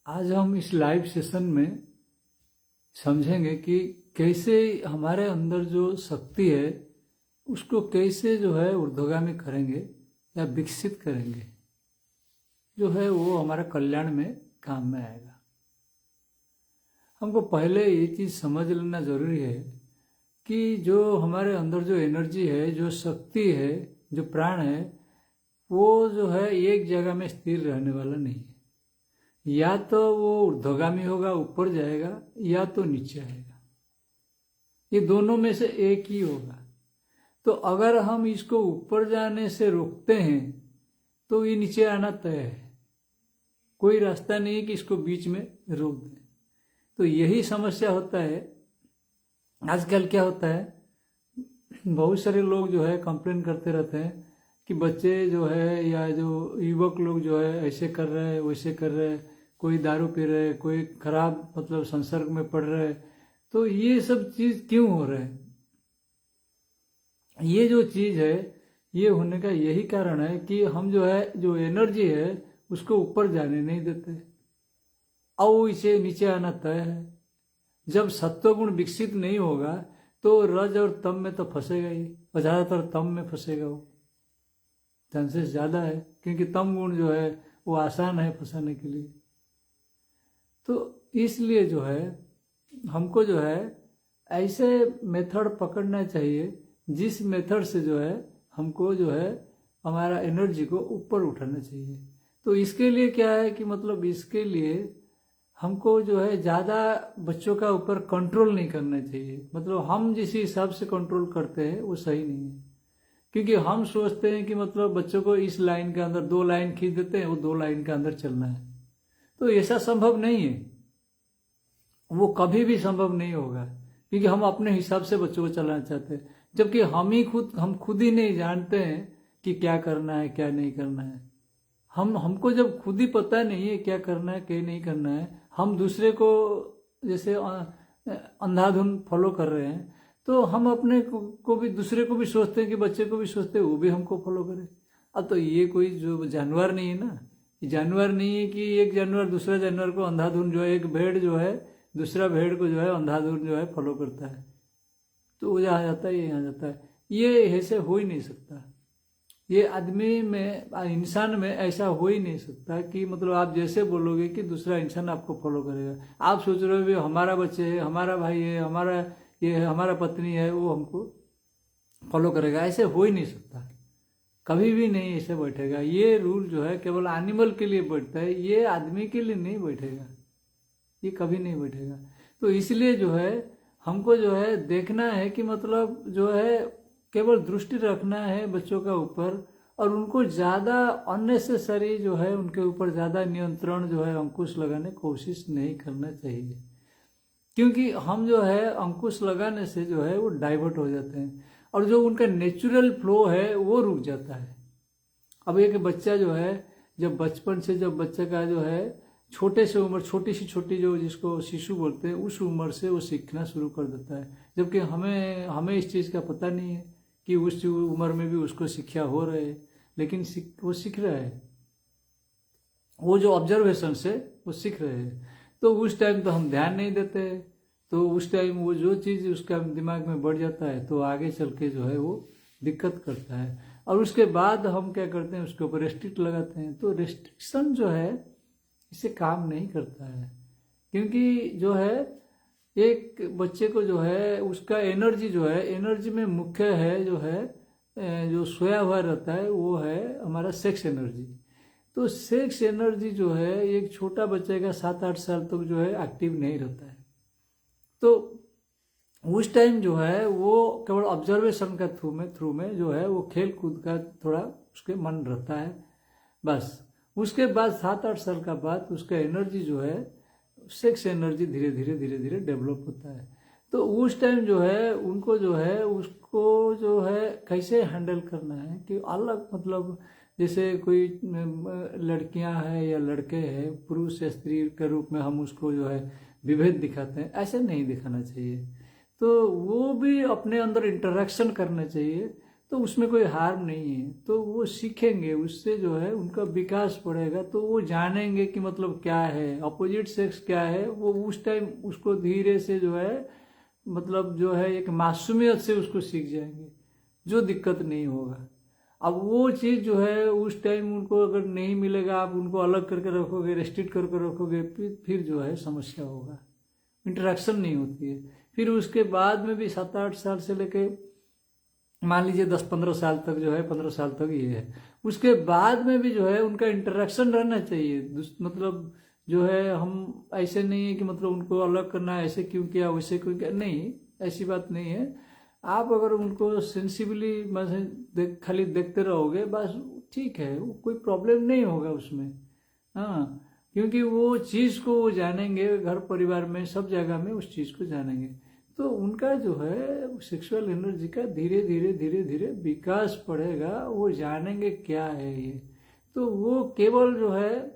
आज हम इस लाइव सेशन में समझेंगे कि कैसे हमारे अंदर जो शक्ति है उसको कैसे जो है ऊर्ध्वगामी करेंगे या विकसित करेंगे, जो है वो हमारा कल्याण में काम में आएगा। हमको पहले ये चीज़ समझ लेना जरूरी है कि जो हमारे अंदर जो एनर्जी है, जो शक्ति है, जो प्राण है, वो जो है एक जगह में स्थिर रहने वाला नहीं है। या तो वो ऊर्ध्वगामी होगा, ऊपर जाएगा, या तो नीचे आएगा। ये दोनों में से एक ही होगा। तो अगर हम इसको ऊपर जाने से रोकते हैं तो ये नीचे आना तय है। कोई रास्ता नहीं है कि इसको बीच में रोक दें। तो यही समस्या होता है। आजकल क्या होता है, बहुत सारे लोग जो है कंप्लेन करते रहते हैं कि बच्चे जो है या जो युवक लोग जो है ऐसे कर रहे हैं, वैसे कर रहे हैं, कोई दारू पी रहे, कोई खराब मतलब संसर्ग में पड़ रहे। तो ये सब चीज क्यों हो रहा है? ये जो चीज है, ये होने का यही कारण है कि हम जो है, जो एनर्जी है उसको ऊपर जाने नहीं देते और इसे नीचे आना तय है। जब सत्वगुण विकसित नहीं होगा तो रज और तम में तो फंसेगा ही, और ज्यादातर तम में फंसेगा। वो चांसेस ज्यादा है क्योंकि तम गुण जो है वो आसान है फंसाने के लिए। तो इसलिए जो है हमको जो है ऐसे मेथड पकड़ना चाहिए जिस मेथड से जो है हमको जो है हमारा एनर्जी को ऊपर उठाना चाहिए। तो इसके लिए क्या है कि मतलब इसके लिए हमको जो है ज़्यादा बच्चों का ऊपर कंट्रोल नहीं करना चाहिए। मतलब हम जिस हिसाब से कंट्रोल करते हैं वो सही नहीं है, क्योंकि हम सोचते हैं कि मतलब बच्चों को इस लाइन के अंदर 2 लाइन खींच देते हैं, वो 2 लाइन के अंदर चलना है। तो ऐसा संभव नहीं है, वो कभी भी संभव नहीं होगा, क्योंकि हम अपने हिसाब से बच्चों को चलाना चाहते हैं, जबकि हम खुद ही नहीं जानते हैं कि क्या करना है क्या नहीं करना है। हमको जब खुद ही पता नहीं है क्या करना है क्या नहीं करना है, हम दूसरे को जैसे अंधाधुन फॉलो कर रहे हैं, तो हम अपने को भी, दूसरे को भी सोचते हैं कि बच्चे को भी सोचते हैं वो भी हमको फॉलो करे। अब तो ये कोई जो जानवर नहीं है ना, जानवर नहीं है कि एक जानवर दूसरा जानवर को अंधाधुन जो है, एक भेड़ जो है दूसरा भेड़ को जो है अंधाधुन जो है फॉलो करता है, तो वो यहाँ जाता है, ये यहाँ जाता है। ये ऐसे हो ही नहीं सकता। ये आदमी में, इंसान में ऐसा हो ही नहीं सकता कि मतलब आप जैसे बोलोगे कि दूसरा इंसान आपको फॉलो करेगा। आप सोच रहे हो हमारा बच्चे है, हमारा भाई है, हमारा ये है, हमारा पत्नी है, वो हमको फॉलो करेगा। ऐसे हो ही नहीं सकता, कभी भी नहीं ऐसे बैठेगा। ये रूल जो है केवल एनिमल के लिए बैठता है, ये आदमी के लिए नहीं बैठेगा, ये कभी नहीं बैठेगा। तो इसलिए जो है हमको जो है देखना है कि मतलब जो है केवल दृष्टि रखना है बच्चों का ऊपर, और उनको ज़्यादा अननेसेसरी जो है उनके ऊपर ज़्यादा नियंत्रण जो है अंकुश लगाने की कोशिश नहीं करना चाहिए, क्योंकि हम जो है अंकुश लगाने से जो है वो डाइवर्ट हो जाते हैं और जो उनका नेचुरल फ्लो है वो रुक जाता है। अब एक बच्चा जो है जब बचपन से, जब बच्चे का जो है छोटे से उम्र, छोटी जो जिसको शिशु बोलते हैं, उस उम्र से वो सीखना शुरू कर देता है, जबकि हमें इस चीज़ का पता नहीं है कि उस उम्र में भी उसको शिक्षा हो रहे है, लेकिन वो सीख रहा है, वो जो ऑब्जर्वेशन से वो सीख रहे हैं। तो उस टाइम तो हम ध्यान नहीं देते, तो उस टाइम वो जो चीज़ उसका दिमाग में बढ़ जाता है तो आगे चल के जो है वो दिक्कत करता है। और उसके बाद हम क्या करते हैं, उसके ऊपर रेस्ट्रिक्ट लगाते हैं। तो रेस्ट्रिक्शन जो है इससे काम नहीं करता है, क्योंकि जो है एक बच्चे को जो है उसका एनर्जी जो है, एनर्जी में मुख्य है जो है जो सोया हुआ रहता है वो है हमारा सेक्स एनर्जी। तो सेक्स एनर्जी जो है एक छोटा बच्चे का 7-8 साल तक जो है एक्टिव नहीं रहता है। तो उस टाइम जो है वो केवल ऑब्जर्वेशन का थ्रू में जो है वो खेल कूद का थोड़ा उसके मन रहता है, बस। उसके बाद 7-8 साल का बाद उसका एनर्जी जो है, सेक्स एनर्जी धीरे धीरे डेवलप होता है। तो उस टाइम जो है उनको जो है उसको जो है कैसे हैंडल करना है कि अलग, मतलब जैसे कोई लड़कियां हैं या लड़के हैं, पुरुष या स्त्री के रूप में हम उसको जो है विभेद दिखाते हैं, ऐसे नहीं दिखाना चाहिए। तो वो भी अपने अंदर इंटरेक्शन करना चाहिए, तो उसमें कोई हार्म नहीं है। तो वो सीखेंगे, उससे जो है उनका विकास बढ़ेगा, तो वो जानेंगे कि मतलब क्या है अपोजिट सेक्स क्या है। वो उस टाइम उसको धीरे से जो है मतलब जो है एक मासूमियत से उसको सीख जाएंगे, जो दिक्कत नहीं होगा। अब वो चीज़ जो है उस टाइम उनको अगर नहीं मिलेगा, आप उनको अलग करके रखोगे, रेस्ट्रिक्ट करके रखोगे, फिर जो है समस्या होगा, इंटरेक्शन नहीं होती है। फिर उसके बाद में भी 7-8 साल से लेके मान लीजिए 10-15 साल तक जो है, 15 साल तक ये है, उसके बाद में भी जो है उनका इंटरेक्शन रहना चाहिए। मतलब जो है हम ऐसे नहीं है कि मतलब उनको अलग करना है, ऐसे क्यों किया वैसे क्यों किया, नहीं, ऐसी बात नहीं है। आप अगर उनको सेंसिबली खाली देखते रहोगे बस, ठीक है, वो कोई प्रॉब्लम नहीं होगा उसमें। हाँ, क्योंकि वो चीज़ को वो जानेंगे, घर परिवार में सब जगह में उस चीज़ को जानेंगे, तो उनका जो है सेक्सुअल एनर्जी का धीरे धीरे धीरे धीरे विकास बढ़ेगा। वो जानेंगे क्या है ये। तो वो केवल जो है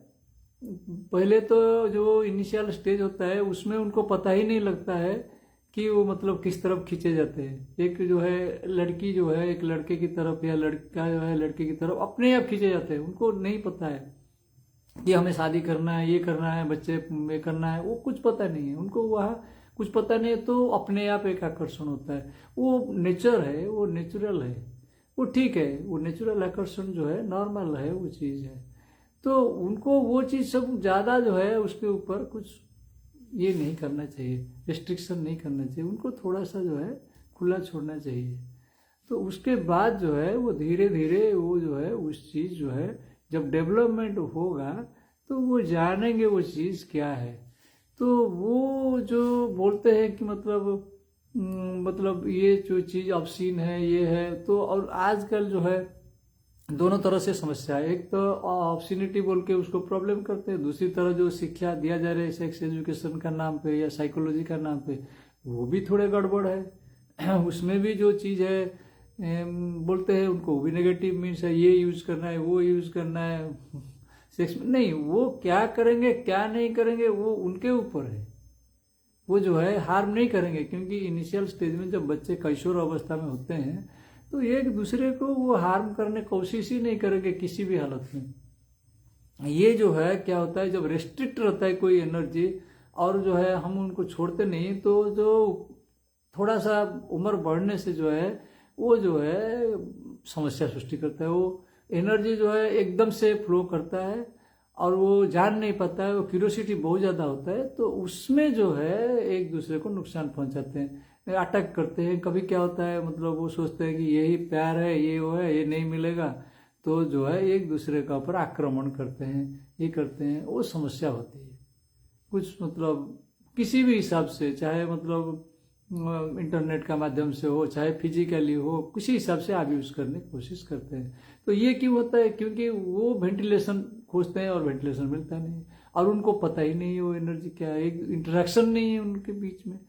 पहले तो जो इनिशियल स्टेज होता है उसमें उनको पता ही नहीं लगता है कि वो मतलब किस तरफ खींचे जाते हैं। एक जो है लड़की जो है एक लड़के की तरफ, या लड़का जो है लड़के की तरफ अपने आप खींचे जाते हैं। उनको नहीं पता है कि हमें शादी करना है, ये करना है, बच्चे में करना है, वो कुछ पता नहीं है उनको। वहाँ कुछ पता नहीं है, तो अपने आप एक आकर्षण होता है। वो नेचर है, वो नेचुरल है, वो ठीक है, वो नेचुरल आकर्षण जो है नॉर्मल है, वो चीज़ है। तो उनको वो चीज़ सब ज़्यादा जो है उसके ऊपर कुछ ये नहीं करना चाहिए, रिस्ट्रिक्शन नहीं करना चाहिए, उनको थोड़ा सा जो है खुला छोड़ना चाहिए। तो उसके बाद जो है वो धीरे धीरे वो जो है उस चीज़ जो है जब डेवलपमेंट होगा तो वो जानेंगे वो चीज़ क्या है। तो वो जो बोलते हैं कि मतलब ये जो चीज़ ऑब्सीन है ये है, तो और आजकल जो है दोनों तरह से समस्या है। एक तो ऑब्सिनिटी बोल के उसको प्रॉब्लम करते हैं, दूसरी तरह जो शिक्षा दिया जा रहा है सेक्स एजुकेशन का नाम पे या साइकोलॉजी का नाम पे, वो भी थोड़े गड़बड़ है। उसमें भी जो चीज़ है बोलते हैं उनको वो भी नेगेटिव मीन्स है, ये यूज करना है, वो यूज करना है सेक्स में। नहीं, वो क्या करेंगे क्या नहीं करेंगे वो उनके ऊपर है। वो जो है हार्म नहीं करेंगे, क्योंकि इनिशियल स्टेज में जब बच्चे किशोर अवस्था में होते हैं तो एक दूसरे को वो हार्म करने की कोशिश ही नहीं करेंगे किसी भी हालत में। ये जो है क्या होता है, जब रेस्ट्रिक्ट रहता है कोई एनर्जी और जो है हम उनको छोड़ते नहीं, तो जो थोड़ा सा उम्र बढ़ने से जो है वो जो है समस्या सृष्टि करता है। वो एनर्जी जो है एकदम से फ्लो करता है और वो जान नहीं पाता है, वो क्यूरियोसिटी बहुत ज़्यादा होता है, तो उसमें जो है एक दूसरे को नुकसान पहुंचाते हैं, अटैक करते हैं। कभी क्या होता है मतलब वो सोचते हैं कि यही प्यार है, ये वो है, ये नहीं मिलेगा, तो जो है एक दूसरे का ऊपर आक्रमण करते हैं, ये करते हैं, वो समस्या होती है। कुछ मतलब किसी भी हिसाब से, चाहे मतलब इंटरनेट का माध्यम से हो, चाहे फिजिकली हो, किसी हिसाब से आप यूज करने की कोशिश करते हैं। तो ये क्यों होता है, क्योंकि वो वेंटिलेशन खोजते हैं और वेंटिलेशन मिलता नहीं, और उनको पता ही नहीं है वो एनर्जी क्या है, एक इंटरेक्शन नहीं है उनके बीच में,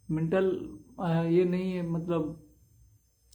मेंटल ये नहीं है, मतलब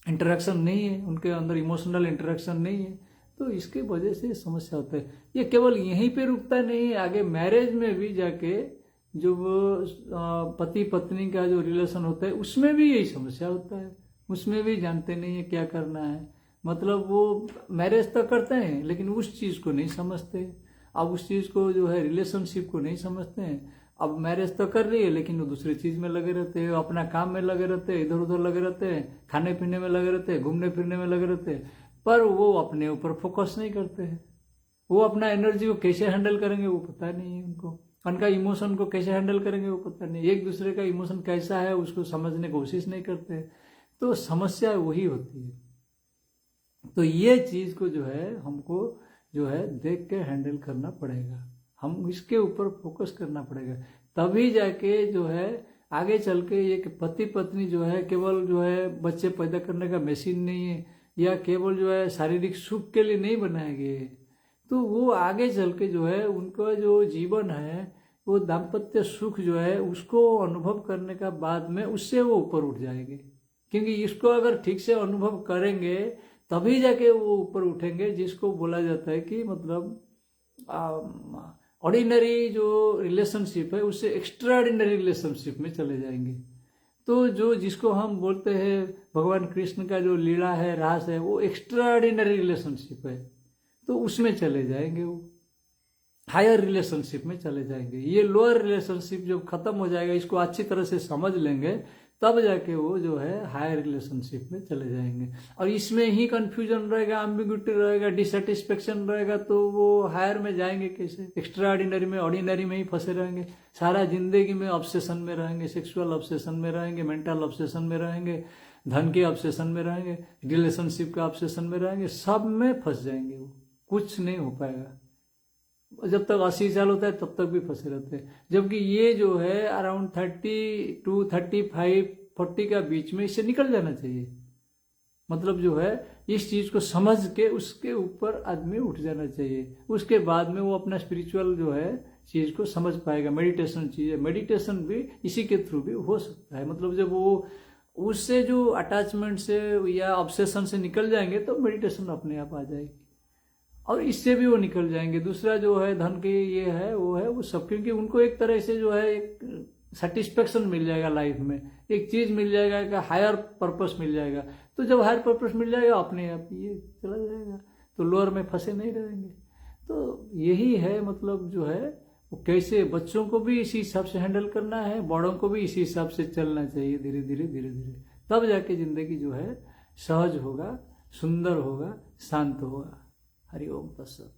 इंटरेक्शन नहीं है उनके अंदर, इमोशनल इंटरेक्शन नहीं है। तो इसके वजह से समस्या होता है। ये केवल यहीं पे रुकता नहीं है, आगे मैरिज में भी जाके जो वो पति पत्नी का जो रिलेशन होता है उसमें भी यही समस्या होता है। उसमें भी जानते नहीं है क्या करना है, मतलब वो मैरिज तो करते हैं लेकिन उस चीज़ को नहीं समझते। अब उस चीज़ को जो है रिलेशनशिप को नहीं समझते हैं। अब मैरिज तो कर रही है लेकिन वो दूसरी चीज़ में लगे रहते हैं, अपना काम में लगे रहते हैं, इधर उधर लगे रहते हैं, खाने पीने में लगे रहते हैं, घूमने फिरने में लगे रहते हैं, पर वो अपने ऊपर फोकस नहीं करते हैं। वो अपना एनर्जी को कैसे हैंडल करेंगे वो पता नहीं है उनको, उनका इमोशन को कैसे हैंडल करेंगे वो पता नहीं, एक दूसरे का इमोशन कैसा है उसको समझने की कोशिश नहीं करते। तो समस्या वही होती है। तो ये चीज़ को जो है हमको जो है देख के हैंडल करना पड़ेगा, हम इसके ऊपर फोकस करना पड़ेगा, तभी जाके जो है आगे चल के ये पति पत्नी जो है केवल जो है बच्चे पैदा करने का मशीन नहीं है, या केवल जो है शारीरिक सुख के लिए नहीं बनाए गए। तो वो आगे चल के जो है उनका जो जीवन है वो दाम्पत्य सुख जो है उसको अनुभव करने का बाद में उससे वो ऊपर उठ जाएंगे, क्योंकि इसको अगर ठीक से अनुभव करेंगे तभी जाके वो ऊपर उठेंगे, जिसको बोला जाता है कि मतलब ऑर्डिनरी जो रिलेशनशिप है उससे एक्स्ट्रा ऑर्डिनरी रिलेशनशिप में चले जाएंगे। तो जो जिसको हम बोलते हैं भगवान कृष्ण का जो लीला है, रास है, वो एक्स्ट्राऑर्डिनरी रिलेशनशिप है, तो उसमें चले जाएंगे, वो हायर रिलेशनशिप में चले जाएंगे। ये लोअर रिलेशनशिप जब खत्म हो जाएगा, इसको अच्छी तरह से समझ लेंगे, तब जाके वो जो है हायर रिलेशनशिप में चले जाएंगे। और इसमें ही कंफ्यूजन रहेगा, एम्बिग्युइटी रहेगा, डिससेटिस्फेक्शन रहेगा, तो वो हायर में जाएंगे कैसे? एक्स्ट्रा ऑर्डिनरी में, ऑर्डिनरी में ही फंसे रहेंगे। सारा जिंदगी में ऑब्सेशन में रहेंगे, सेक्सुअल ऑब्सेशन में रहेंगे, मेंटल ऑब्सेशन में रहेंगे, धन के ऑब्सेशन में रहेंगे, रिलेशनशिप का ऑब्सेशन में रहेंगे, सब में फंस जाएंगे। वो कुछ नहीं हो पाएगा। जब तक 80 साल होता है तब तक भी फंसे रहते हैं। जबकि ये जो है अराउंड 30 to 35, 40 का बीच में इससे निकल जाना चाहिए। मतलब जो है इस चीज को समझ के उसके ऊपर आदमी उठ जाना चाहिए। उसके बाद में वो अपना स्पिरिचुअल जो है चीज को समझ पाएगा। मेडिटेशन चीज है, मेडिटेशन भी इसी के थ्रू भी हो सकता है। मतलब जब वो उससे जो अटैचमेंट से या ऑब्सेशन से निकल जाएंगे तो मेडिटेशन अपने आप आ जाएगी, और इससे भी वो निकल जाएंगे। दूसरा जो है धन के ये है वो सब, क्योंकि उनको एक तरह से जो है एक सेटिस्फेक्शन मिल जाएगा लाइफ में, एक चीज मिल जाएगा कि हायर पर्पस मिल जाएगा। तो जब हायर पर्पस मिल जाएगा अपने आप ये चला जाएगा, तो लोअर में फंसे नहीं रहेंगे। तो यही है मतलब जो है वो कैसे बच्चों को भी इसी हिसाब से हैंडल करना है, बड़ों को भी इसी हिसाब से चलना चाहिए, धीरे धीरे धीरे धीरे। तब जाके जिंदगी जो है सहज होगा, सुंदर होगा, शांत होगा। हरि ओम तत्सत।